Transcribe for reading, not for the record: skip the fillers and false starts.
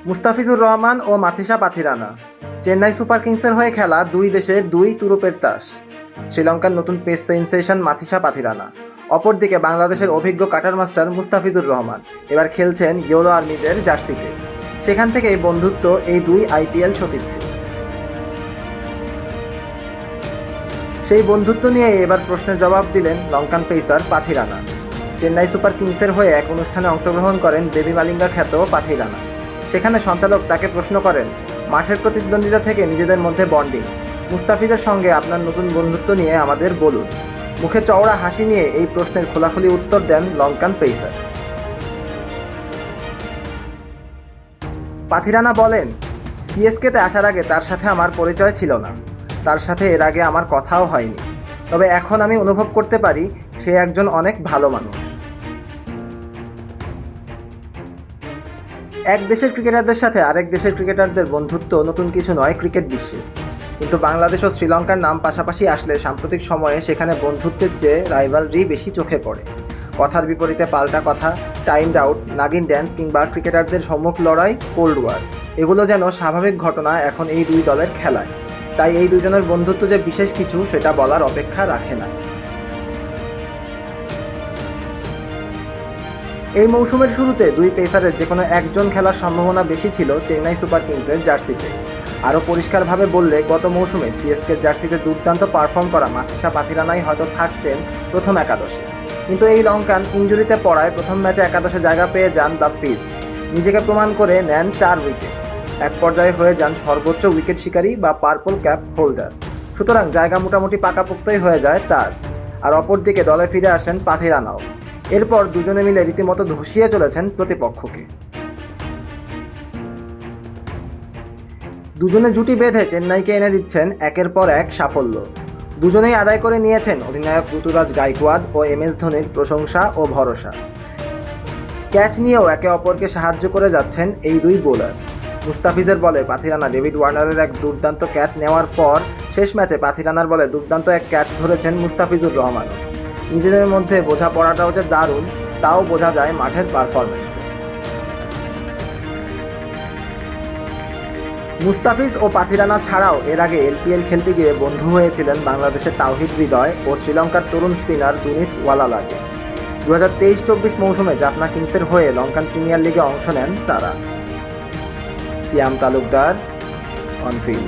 মুস্তাফিজুর রহমান ও Matheesha Pathirana. Chennai super কিংসের হয়ে খেলা দুই দেশে দুই তুরুপের তাস। শ্রীলঙ্কার নতুন পেস সেন্সেশন মাথিসা পাথিরানা। অপরদিকে বাংলাদেশের অভিজ্ঞ কাটার মাস্টার মুস্তাফিজুর রহমান এবার খেলছেন ইয়েলো আর্মিদের জার্সিতে। সেখান থেকেই বন্ধুত্ব এই দুই আইপিএল সতীর্থে। সেই বন্ধুত্ব নিয়ে এবার প্রশ্নের জবাব দিলেন লঙ্কান পেসার পাথিরানা। চেন্নাই সুপার কিংসের হয়ে এক অনুষ্ঠানে অংশগ্রহণ করেন বেবি মালিঙ্গা খ্যাত পাথিরানা। সেখানে সঞ্চালক তাকে প্রশ্ন করেন, মাঠের প্রতিদ্বন্দ্বিতা থেকে নিজেদের মধ্যে বন্ডিং, মুস্তাফিজের সঙ্গে আপনার নতুন বন্ধুত্ব নিয়ে আমাদের বলুন। মুখে চওড়া হাসি নিয়ে এই প্রশ্নের খোলাখুলি উত্তর দেন লঙ্কান পেসার। পাথিরানা বলেন, সিএসকেতে আসার আগে তার সাথে আমার পরিচয় ছিল না, তার সাথে এর আগে আমার কথাও হয়নি, তবে এখন আমি অনুভব করতে পারি সে একজন অনেক ভালো মানুষ। এক দেশের ক্রিকেটারদের সাথে আরেক দেশের ক্রিকেটারদের বন্ধুত্ব নতুন কিছু নয় ক্রিকেট বিশ্বে, কিন্তু বাংলাদেশ ও শ্রীলঙ্কার নাম পাশাপাশি আসলে সাম্প্রতিক সময়ে সেখানে বন্ধুত্বের চেয়ে রাইভালরি বেশি চোখে পড়ে। কথার বিপরীতে পাল্টা কথা, টাইমড আউট, নাগিন ড্যান্স কিংবা ক্রিকেটারদের সম্মুখ লড়াই, কোল্ড ওয়ার, এগুলো যেন স্বাভাবিক ঘটনা এখন এই দুই দলের খেলায়। তাই এই দুজনের বন্ধুত্ব যে বিশেষ কিছু সেটা বলার অপেক্ষা রাখে না। এই মৌসুমের শুরুতে দুই পেসারের যে কোনো একজন খেলার সম্ভাবনা বেশি ছিল চেন্নাই সুপার কিংসের জার্সিতে। আরও পরিষ্কারভাবে বললে, গত মৌসুমে সিএসকের জার্সিতে দুর্দান্ত পারফর্ম করা মাথিসা পাথিরানাই হয়তো থাকতেন প্রথম একাদশে, কিন্তু এই লঙ্কান ইনজুরিতে পড়ায় প্রথম ম্যাচে একাদশে জায়গা পেয়ে যান দ্য ফিস। নিজেকে প্রমাণ করে নেন 4 উইকেট, এক পর্যায়ে হয়ে যান সর্বোচ্চ উইকেট শিকারী বা পার্পল ক্যাপ হোল্ডার। সুতরাং জায়গা মোটামুটি পাকাপোক্তই হয়ে যায় তার। আর অপরদিকে দলে ফিরে আসেন পাথিরানাও। এরপর দুজনে মিলে রীতিমতো ধসিয়ে চলেছেন প্রতিপক্ষকে। দুজনে জুটি বেঁধে চেন্নাইকে এনে দিচ্ছেন একের পর এক সাফল্য। দুজনেই আদায় করে নিয়েছেন অধিনায়ক ঋতুরাজ গাইকোয়াদ ও এমএস ধোনির প্রশংসা ও ভরসা। ক্যাচ নিয়েও একে অপরকে সাহায্য করে যাচ্ছেন এই দুই বোলার। মুস্তাফিজের বলে পাথিরানা ডেভিড ওয়ার্নারের এক দুর্দান্ত ক্যাচ নেওয়ার পর শেষ ম্যাচে পাথিরানার বলে দুর্দান্ত এক ক্যাচ ধরেছেন মুস্তাফিজুর রহমান। নিজেদের মধ্যে বোঝাপড়াটাও যে দারুণ, তাও বোঝা যায় মাঠের পারফরম্যান্সে। মুস্তাফিজ ও পাথিরানা ছাড়াও এর আগে এলপিএল খেলতে গিয়ে বন্ধু হয়েছিলেন বাংলাদেশের তাওহিদ হৃদয় ও শ্রীলঙ্কার তরুণ স্পিনার দুনিত ওয়ালালাগে। 2023-24 মৌসুমে জাফনা কিংসের হয়ে লঙ্কান প্রিমিয়ার লিগে অংশ নেন তারা। সিয়াম তালুকদার, অন ফিল্ড।